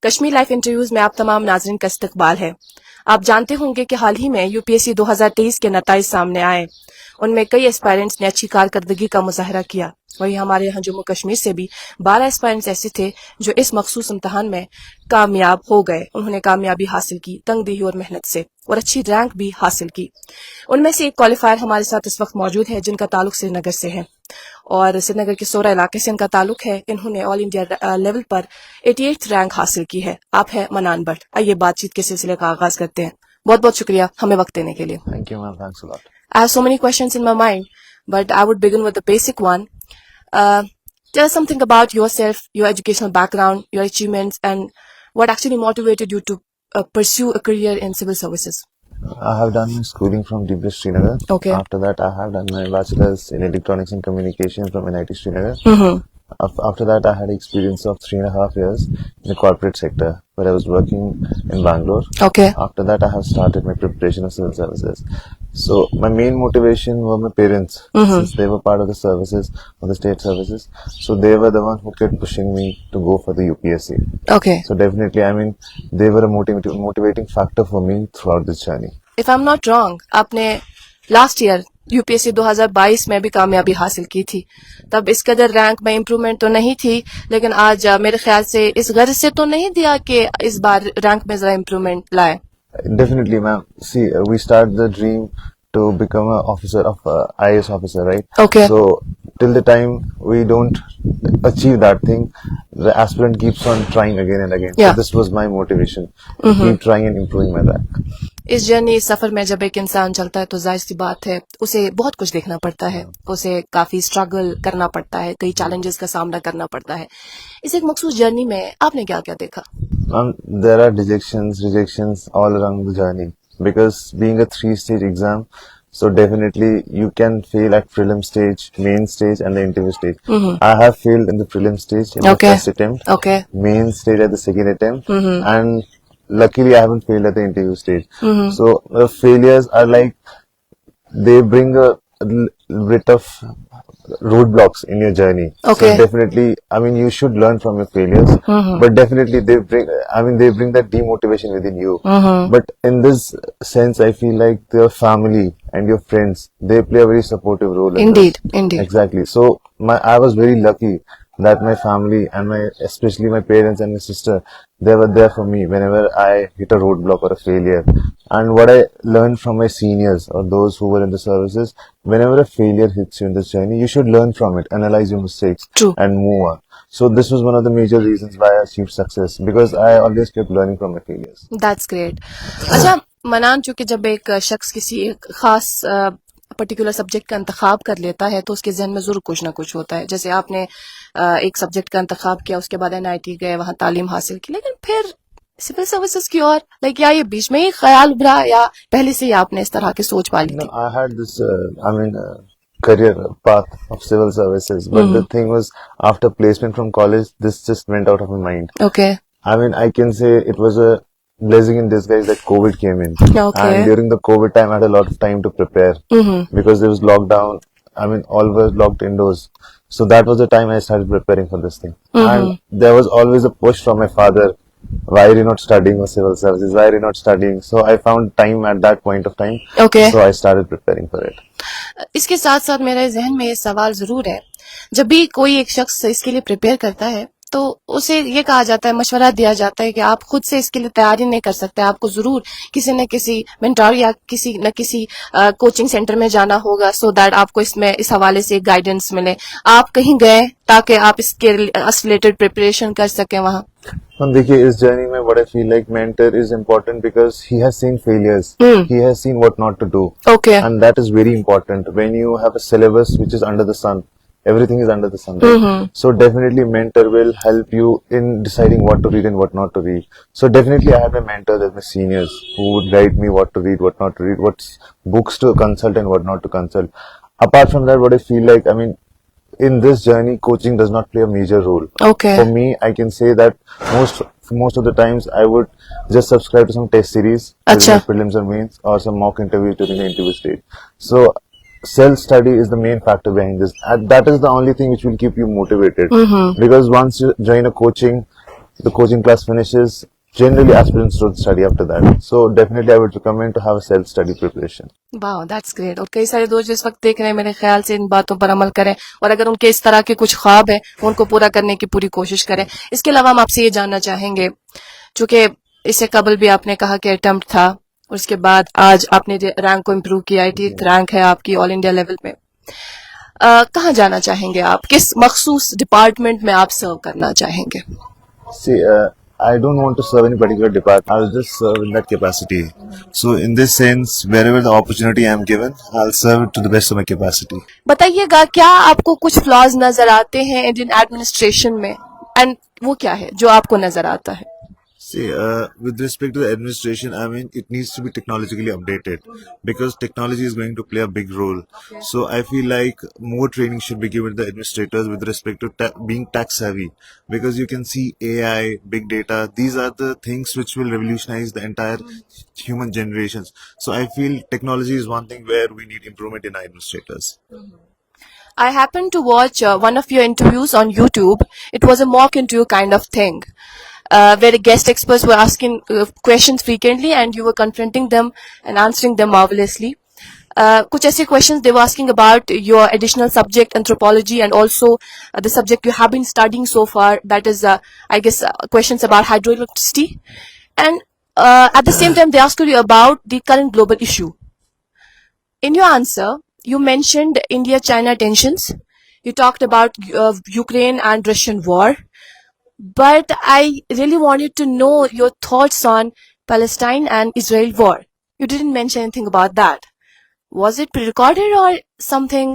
Kashmir life interviews में आप तमाम नाज़रीन का इस्तकबाल है। आप जानते होंगे कि हाल ही में यूपीएससी 2023 के नताइज सामने आए। उनमें कई एस्पायरेंट्स ने अच्छी कारकर्दगी का मुजाहरा किया। वही हमारे यहाँ जम्मू कश्मीर से भी 12 एस्पायरेंट्स ऐसे थे जो इस मखसूस इम्तहान में कामयाब हो गए। उन्होंने कामयाबी हासिल की तंगदेही और मेहनत से, और अच्छी रैंक भी हासिल की। उनमें से एक क्वालिफायर हमारे साथ इस वक्त मौजूद है जिनका ताल्लुक श्रीनगर से है और श्रीनगर के सोरा इलाके से इनका ताल्लुक है। इन्होंने ऑल इंडिया लेवल पर 88th रैंक हासिल की है। आप है मनान भट्ट। आइए बातचीत के सिलसिले का आगाज करते हैं। बहुत बहुत शुक्रिया हमें वक्त देने के लिए। Thank you, ma'am. Thanks a lot. I have so many questions in my mind, but I would begin with the basic one. Tell us something about yourself, your educational background, your achievements, and what actually motivated you to pursue a career in civil services. I have done my schooling from DBS Srinagar. Okay. After that, I have done my bachelor's in electronics and communication from NIT Srinagar. Mm-hmm. After that, I had experience of 3.5 years in the corporate sector where I was working in Bangalore. Okay. After that, I have started my preparation of civil services. So my main motivation were my parents, since they were part of the services, of the state services. So they were the one who kept pushing me to go for the UPSC. Okay. So definitely, I mean, they were a motivating factor for me throughout this journey. If I'm not wrong, आपने last year UPSC 2022 में भी कामयाबी हासिल की थी। तब इस कदर रैंक में इम्प्रूवमेंट तो नहीं थी, लेकिन आज मेरे ख्याल से इस गर्ज से तो नहीं दिया कि इस बार रैंक में जरा इम्प्रूवमेंट लाए। Definitely, ma'am. See, we start the dream to become an officer of IAS officer, right? Okay. So till the time we don't achieve that thing, the aspirant keeps on trying again and again. Yeah. So this was my motivation to keep trying and improving my rank. इस journey, इस सफर में जब एक इंसान चलता है तो जाहिर सी बात है उसे बहुत कुछ देखना पड़ता है, उसे काफी स्ट्रगल करना पड़ता है, कई चैलेंजेस का सामना करना पड़ता है। इस एक मखसूस जर्नी में आपने क्या क्या देखा? There are rejections all along the journey because being a 3-stage exam, so definitely you can fail at prelim stage, main stage, and the interview stage. I have failed in the prelim stage in the first attempt, main stage at the second attempt, and luckily I haven't failed at the interview stage. So failures are like they bring a bit of roadblocks in your journey. Okay. So definitely, I mean, you should learn from your failures, but definitely they bring that demotivation within you. But in this sense, I feel like your family and your friends, they play a very supportive role. Indeed. Exactly. So I was very lucky that my family and especially my parents and my sister, they were there for me whenever I hit a roadblock or a failure. And what I learned from my seniors or those who were in the services, whenever a failure hits you in this journey, you should learn from it, analyze your mistakes, and move on. So this was one of the major reasons why I achieved success, because I always kept learning from my failures. That's great. अच्छा, मनान, चूंकि जब एक शख्स किसी एक खास particular subject का इंतखाब कर लेता है तो उसके जहन में जरूर कुछ ना कुछ होता है। जैसे आपने एक सब्जेक्ट का इंतखाब किया, उसके बाद एनआईटी गए, वहां तालीम हासिल की, लेकिन फिर सिविल सर्विसेज की ओर क्या ये बीच में ही ख्याल उभरा या पहले से ही आपने इस तरह की सोच पाली थी? I had this, career path of civil services, but the thing was, after placement from college, this just went out of my mind. Okay. I mean, I can say it was a blessing in disguise that COVID came in. Okay. And during the COVID time, I had a lot of time to prepare because there was lockdown. I mean, all were locked indoors. So that was the time I started preparing for this thing. And there was always a push from my father. Why are you not studying for civil services? Why are you not studying? So I found time at that point of time. Okay. So I started preparing for it. इसके साथ साथ मेरे जहन में ये सवाल जरूर है, जब भी कोई एक शख्स इसके लिए प्रिपेयर करता है तो उसे ये कहा जाता है, मशवरा दिया जाता है कि आप खुद से इसके लिए तैयारी नहीं कर सकते, आपको जरूर किसी न किसी मेंटर या किसी न किसी कोचिंग सेंटर में जाना होगा, सो दैट आपको इसमें इस हवाले से गाइडेंस मिले। आप कहीं गए ताकि आप इसके रिलेटेड प्रिपरेशन कर सकें वहां? देखिए, इस जर्नी में what I feel like mentor is important because he has seen failures. He has seen what not to do. Okay. And that is very important. When you have a syllabus which is under the sun, everything is under the sun, right? So definitely mentor will help you in deciding what to read and what not to read. So definitely I had my mentors as my seniors who would guide me what to read, what not to read, what books to consult and what not to consult. Apart from that, what I feel like, I mean, in this journey, coaching does not play a major role. Okay. For me, I can say that most of the times I would just subscribe to some test series during the prelims and mains or some mock interviews during the interview stage. So self-study is the main factor behind this. And that is the only thing which will keep you motivated. Because once you join a coaching, the coaching class finishes, generally aspirants don't study after that. So definitely I would recommend to have a self-study preparation. वाह that's great. और कई सारे दोस्त जिस वक्त देख रहे हैं मेरे ख्याल से इन बातों पर अमल करें, और अगर उनके इस तरह के कुछ ख्वाब हैं उनको पूरा करने की पूरी कोशिश करें। इसके अलावा हम आपसे ये जानना चाहेंगे, चूंकि इससे कबल भी आपने कहा कि अटेम्प्ट था और उसके बाद आज आपने रैंक को इम्प्रूव किया, 80th रैंक है आपकी ऑल इंडिया लेवल में। कहाँ जाना चाहेंगे आप, किस मखसूस डिपार्टमेंट में आप सर्व करना चाहेंगे? See, I don't want to serve any particular department. I'll just serve in that capacity. So in this sense, wherever the opportunity I am given, I'll serve it to the best of my capacity. बताइएगा, क्या आपको कुछ flaws नजर आते हैं Indian administration में, and वो क्या है जो आपको नजर आता है? See, with respect to the administration, I mean, it needs to be technologically updated because technology is going to play a big role. So I feel like more training should be given to the administrators with respect to being tax savvy, because you can see AI, big data, these are the things which will revolutionize the entire human generations. So I feel technology is one thing where we need improvement in our administrators. I happened to watch one of your interviews on YouTube. It was a mock interview kind of thing, where guest experts were asking questions frequently and you were confronting them and answering them marvelously. कुछ ऐसे questions they were asking about your additional subject anthropology and also the subject you have been studying so far, that is I guess questions about hydroelectricity, and at the same time they asked you about the current global issue. In your answer, you mentioned India-China tensions. You talked about Ukraine and Russian war. But I really wanted to know your thoughts on Palestine and Israel war. You didn't mention anything about that. Was it pre-recorded or something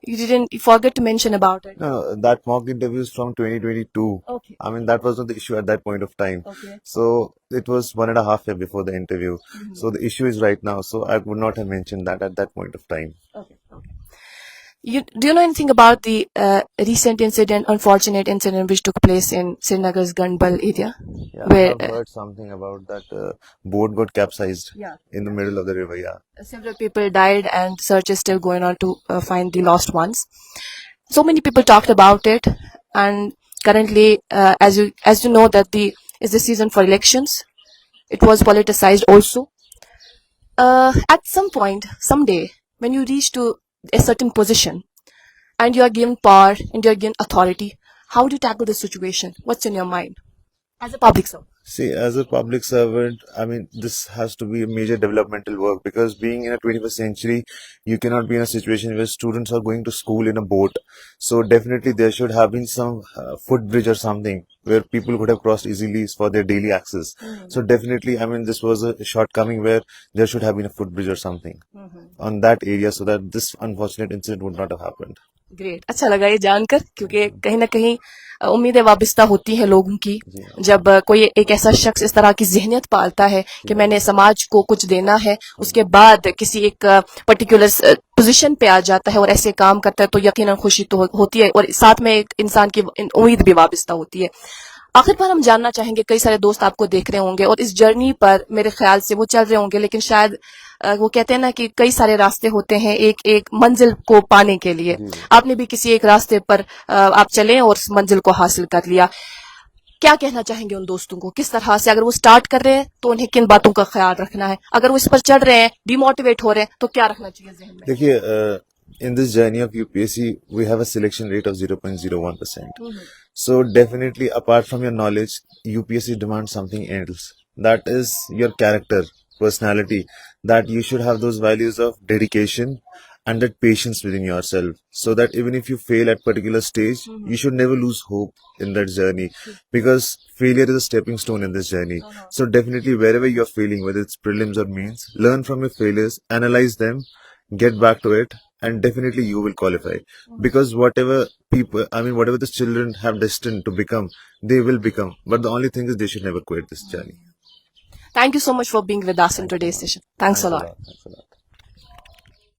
you forget to mention about it? No, that mock interview is from 2022. Okay. I mean, that wasn't the issue at that point of time. Okay. So it was 1.5 years before the interview. So the issue is right now. So I would not have mentioned that at that point of time. Okay. Do you know anything about the recent incident, unfortunate incident which took place in Srinagar's Ganbal area? Yeah, Where I've heard something about that boat got capsized Yeah. in the middle of the river. Yeah. several people died and search is still going on to find the lost ones. So many people talked about it, and currently, as you know, that is the season for elections. It was politicized also. At some point, someday, when you reach to a certain position and you are given power and you are given authority, how do you tackle the situation? What's in your mind as a public servant? See, as a public servant, I mean, this has to be a major developmental work, because being in a 21st century, you cannot be in a situation where students are going to school in a boat. So definitely there should have been some footbridge or something where people could have crossed easily for their daily access. So definitely, I mean, this was a shortcoming where there should have been a footbridge or something on that area so that this unfortunate incident would not have happened. Great, अच्छा लगा ये जानकर, क्योंकि कहीं ना कहीं उम्मीदें वाबस्ता होती हैं लोगों की जब कोई एक ऐसा शख्स इस तरह की ज़हनियत पालता है कि मैंने समाज को कुछ देना है, उसके बाद किसी एक पर्टिकुलर पोजीशन पे आ जाता है और ऐसे काम करता है, तो यकीनन खुशी तो होती है और साथ में एक इंसान की उम्मीद भी वाबस्ता होती है। आखिर पर हम जानना चाहेंगे, कई सारे दोस्त आपको देख रहे होंगे और इस जर्नी पर मेरे ख्याल से वो चल रहे होंगे, लेकिन शायद वो कहते हैं ना कि कई सारे रास्ते होते हैं एक एक मंजिल को पाने के लिए। आपने भी किसी एक रास्ते पर आप चले और उस मंजिल को हासिल कर लिया। क्या कहना चाहेंगे उन दोस्तों को, किस तरह से अगर वो स्टार्ट कर रहे हैं तो उन्हें किन बातों का ख्याल रखना है, अगर वो इस पर चढ़ रहे हैं, डिमोटिवेट हो रहे हैं, तो क्या रखना चाहिए जहन में? देखिए, in this journey of UPSC, we have a selection rate of 0.01%. So definitely, apart from your knowledge, UPSC demands something else. That is your character, personality. That you should have those values of dedication and that patience within yourself. So that even if you fail at particular stage, you should never lose hope in that journey. Because failure is a stepping stone in this journey. So definitely, wherever you are failing, whether it's prelims or mains, learn from your failures, analyze them, get back to it, and definitely you will qualify. Because whatever the children have destined to become, they will become. But the only thing is they should never quit this journey. Thank you so much for being with us in today's session. Thanks a lot. Thanks a lot.